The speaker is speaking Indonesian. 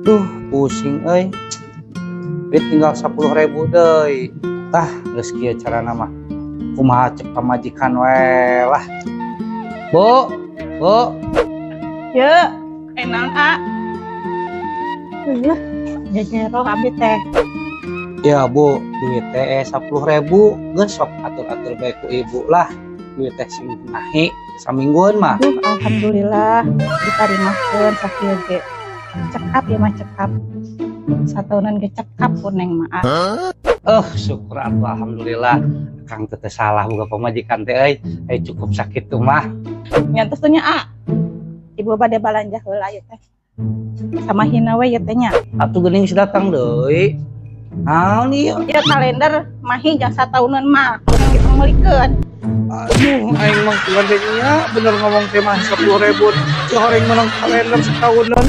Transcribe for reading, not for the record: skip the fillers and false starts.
Duh, pusing euy. Duit tinggal 10.000 deui. Tah, geus kieu carana mah. Kumaha cek pamajikan we lah. Bu, Bu. Ya, enak iya, jajero abdi teh. Ya Bu, duit teh 10.000 geus sok atur-atur bae ku ibu lah. Duit teh sing nahi samingguan mah. Duh, alhamdulillah ditarimakeun sakieu ge. Cekap ya mah cekap. Sataunan ge cekap kuneng mah. Syukur atuh alhamdulillah. Kang teh salah boga pamajikan teh euy. Cukup sakit tuh mah. Nyantos teh nya Ibu bade balanja heula ieu teh. Sama hina we ieu teh nya. Atuh geuning geus datang deui. Naon ieu? Ieu kalender mahi jang sataunan mah. Kita meulikeun. Aduh, aing mah kumaha nya bener ngomong teh mah 10.000. Cih horeng menang kalender setahunan.